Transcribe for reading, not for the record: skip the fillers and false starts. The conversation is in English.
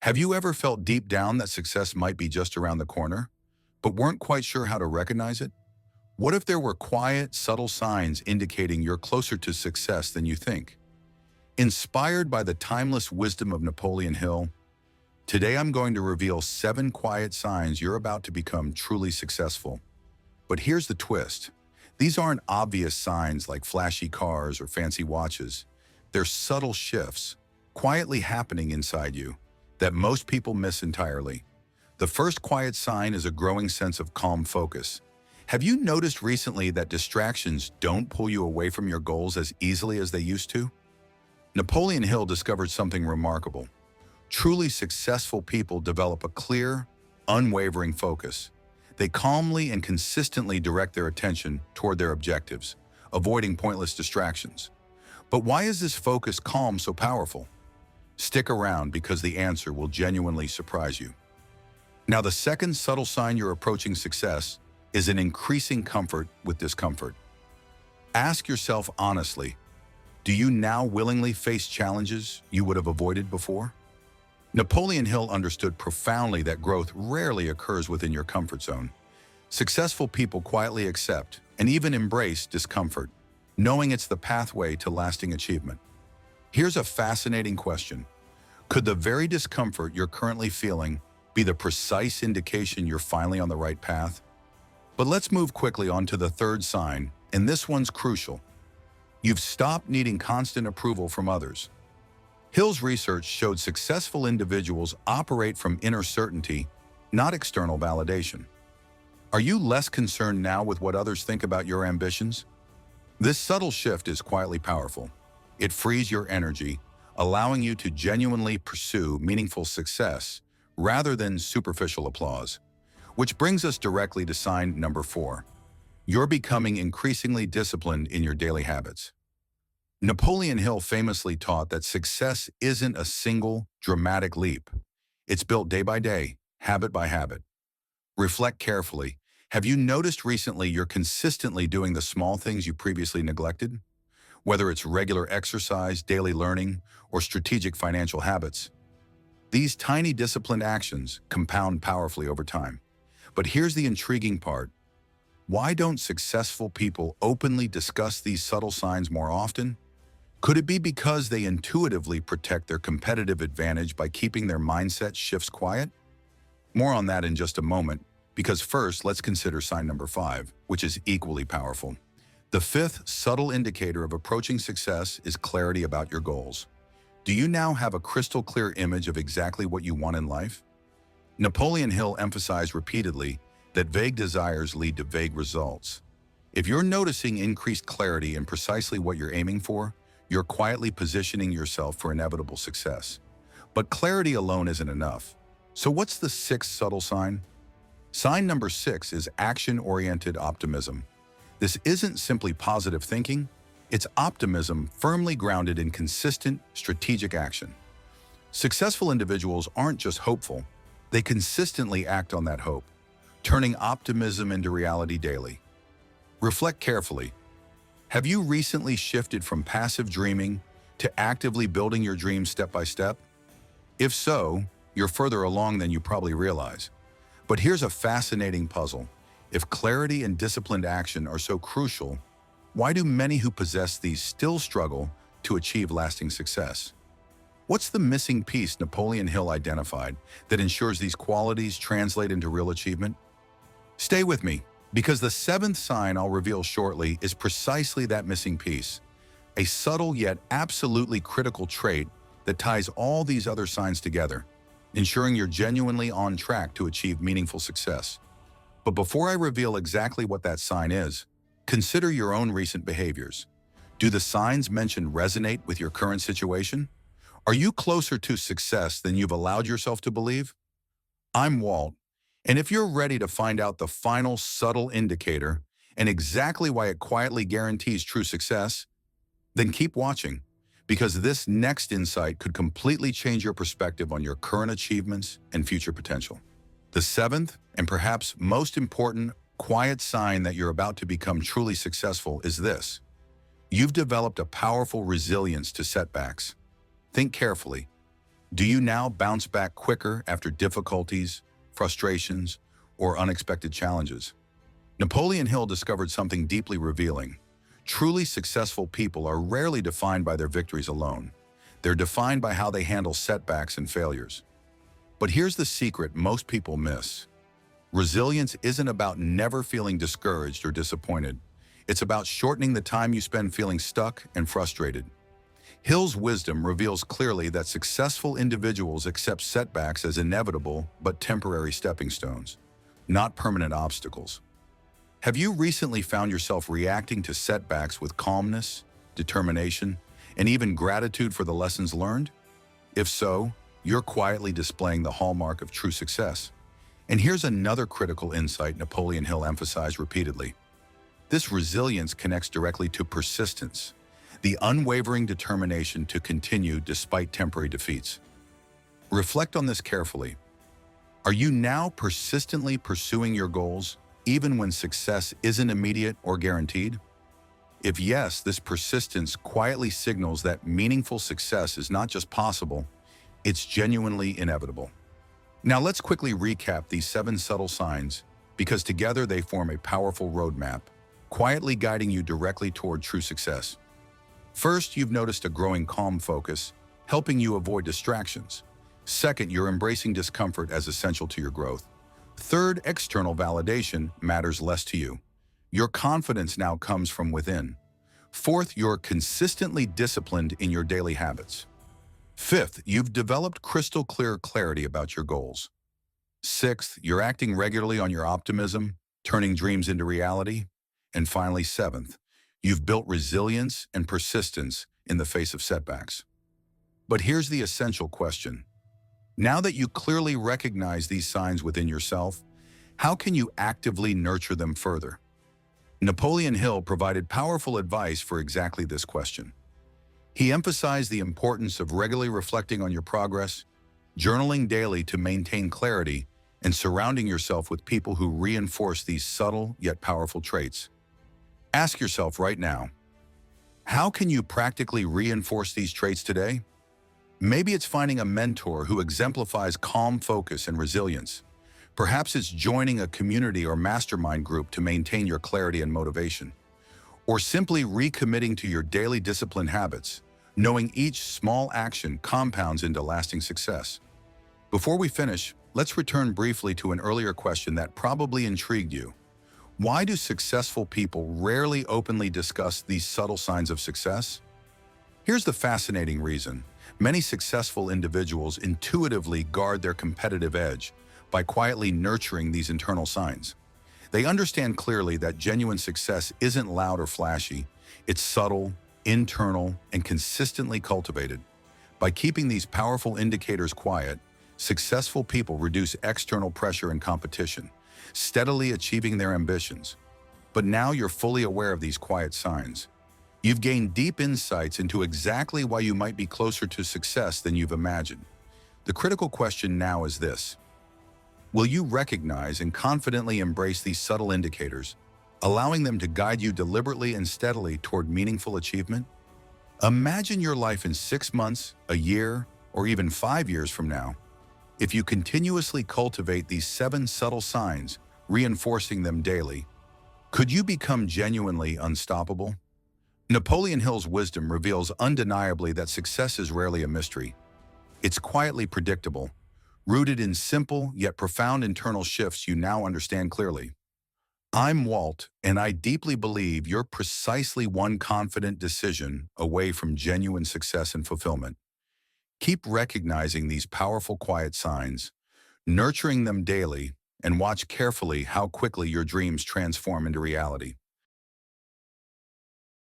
Have you ever felt deep down that success might be just around the corner, but weren't quite sure how to recognize it? What if there were quiet, subtle signs indicating you're closer to success than you think? Inspired by the timeless wisdom of Napoleon Hill, today I'm going to reveal 7 quiet signs you're about to become truly successful. But here's the twist. These aren't obvious signs like flashy cars or fancy watches. They're subtle shifts, quietly happening inside you, that most people miss entirely. The first quiet sign is a growing sense of calm focus. Have you noticed recently that distractions don't pull you away from your goals as easily as they used to? Napoleon Hill discovered something remarkable. Truly successful people develop a clear, unwavering focus. They calmly and consistently direct their attention toward their objectives, avoiding pointless distractions. But why is this focus calm so powerful? Stick around because the answer will genuinely surprise you. Now, the second subtle sign you're approaching success is an increasing comfort with discomfort. Ask yourself honestly, do you now willingly face challenges you would have avoided before? Napoleon Hill understood profoundly that growth rarely occurs within your comfort zone. Successful people quietly accept and even embrace discomfort, knowing it's the pathway to lasting achievement. Here's a fascinating question. Could the very discomfort you're currently feeling be the precise indication you're finally on the right path? But let's move quickly on to the third sign, and this one's crucial. You've stopped needing constant approval from others. Hill's research showed successful individuals operate from inner certainty, not external validation. Are you less concerned now with what others think about your ambitions? This subtle shift is quietly powerful. It frees your energy, allowing you to genuinely pursue meaningful success rather than superficial applause. Which brings us directly to sign number 4. You're becoming increasingly disciplined in your daily habits. Napoleon Hill famously taught that success isn't a single, dramatic leap. It's built day by day, habit by habit. Reflect carefully. Have you noticed recently you're consistently doing the small things you previously neglected? Whether it's regular exercise, daily learning, or strategic financial habits. These tiny disciplined actions compound powerfully over time. But here's the intriguing part. Why don't successful people openly discuss these subtle signs more often? Could it be because they intuitively protect their competitive advantage by keeping their mindset shifts quiet? More on that in just a moment, because first, let's consider sign number 5, which is equally powerful. The fifth subtle indicator of approaching success is clarity about your goals. Do you now have a crystal clear image of exactly what you want in life? Napoleon Hill emphasized repeatedly that vague desires lead to vague results. If you're noticing increased clarity in precisely what you're aiming for, you're quietly positioning yourself for inevitable success. But clarity alone isn't enough. So what's the 6th subtle sign? Sign number 6 is action-oriented optimism. This isn't simply positive thinking, it's optimism firmly grounded in consistent, strategic action. Successful individuals aren't just hopeful, they consistently act on that hope, turning optimism into reality daily. Reflect carefully. Have you recently shifted from passive dreaming to actively building your dreams step by step? If so, you're further along than you probably realize. But here's a fascinating puzzle. If clarity and disciplined action are so crucial, why do many who possess these still struggle to achieve lasting success? What's the missing piece Napoleon Hill identified that ensures these qualities translate into real achievement? Stay with me, because the 7th sign I'll reveal shortly is precisely that missing piece, a subtle yet absolutely critical trait that ties all these other signs together, ensuring you're genuinely on track to achieve meaningful success. But before I reveal exactly what that sign is, consider your own recent behaviors. Do the signs mentioned resonate with your current situation? Are you closer to success than you've allowed yourself to believe? I'm Walt, and if you're ready to find out the final subtle indicator and exactly why it quietly guarantees true success, then keep watching, because this next insight could completely change your perspective on your current achievements and future potential. The 7th, and perhaps most important, quiet sign that you're about to become truly successful is this. You've developed a powerful resilience to setbacks. Think carefully. Do you now bounce back quicker after difficulties, frustrations, or unexpected challenges? Napoleon Hill discovered something deeply revealing. Truly successful people are rarely defined by their victories alone. They're defined by how they handle setbacks and failures. But here's the secret most people miss. Resilience isn't about never feeling discouraged or disappointed. It's about shortening the time you spend feeling stuck and frustrated. Hill's wisdom reveals clearly that successful individuals accept setbacks as inevitable but temporary stepping stones, not permanent obstacles. Have you recently found yourself reacting to setbacks with calmness, determination, and even gratitude for the lessons learned? If so, you're quietly displaying the hallmark of true success. And here's another critical insight Napoleon Hill emphasized repeatedly. This resilience connects directly to persistence, the unwavering determination to continue despite temporary defeats. Reflect on this carefully. Are you now persistently pursuing your goals, even when success isn't immediate or guaranteed? If yes, this persistence quietly signals that meaningful success is not just possible, it's genuinely inevitable. Now let's quickly recap these 7 subtle signs, because together they form a powerful roadmap, quietly guiding you directly toward true success. First, you've noticed a growing calm focus, helping you avoid distractions. Second, you're embracing discomfort as essential to your growth. Third, external validation matters less to you. Your confidence now comes from within. Fourth, you're consistently disciplined in your daily habits. Fifth, you've developed crystal clear clarity about your goals. Sixth, you're acting regularly on your optimism, turning dreams into reality. And finally, seventh, you've built resilience and persistence in the face of setbacks. But here's the essential question. Now that you clearly recognize these signs within yourself, how can you actively nurture them further? Napoleon Hill provided powerful advice for exactly this question. He emphasized the importance of regularly reflecting on your progress, journaling daily to maintain clarity, and surrounding yourself with people who reinforce these subtle yet powerful traits. Ask yourself right now, how can you practically reinforce these traits today? Maybe it's finding a mentor who exemplifies calm focus and resilience. Perhaps it's joining a community or mastermind group to maintain your clarity and motivation. Or simply recommitting to your daily discipline habits, knowing each small action compounds into lasting success. Before we finish, let's return briefly to an earlier question that probably intrigued you. Why do successful people rarely openly discuss these subtle signs of success? Here's the fascinating reason. Many successful individuals intuitively guard their competitive edge by quietly nurturing these internal signs. They understand clearly that genuine success isn't loud or flashy. It's subtle, internal, and consistently cultivated. By keeping these powerful indicators quiet, successful people reduce external pressure and competition, steadily achieving their ambitions. But now you're fully aware of these quiet signs. You've gained deep insights into exactly why you might be closer to success than you've imagined. The critical question now is this. Will you recognize and confidently embrace these subtle indicators, allowing them to guide you deliberately and steadily toward meaningful achievement? Imagine your life in 6 months, a year, or even 5 years from now. If you continuously cultivate these 7 subtle signs, reinforcing them daily, could you become genuinely unstoppable? Napoleon Hill's wisdom reveals undeniably that success is rarely a mystery. It's quietly predictable, rooted in simple yet profound internal shifts you now understand clearly. I'm Walt, and I deeply believe you're precisely one confident decision away from genuine success and fulfillment. Keep recognizing these powerful quiet signs, nurturing them daily, and watch carefully how quickly your dreams transform into reality.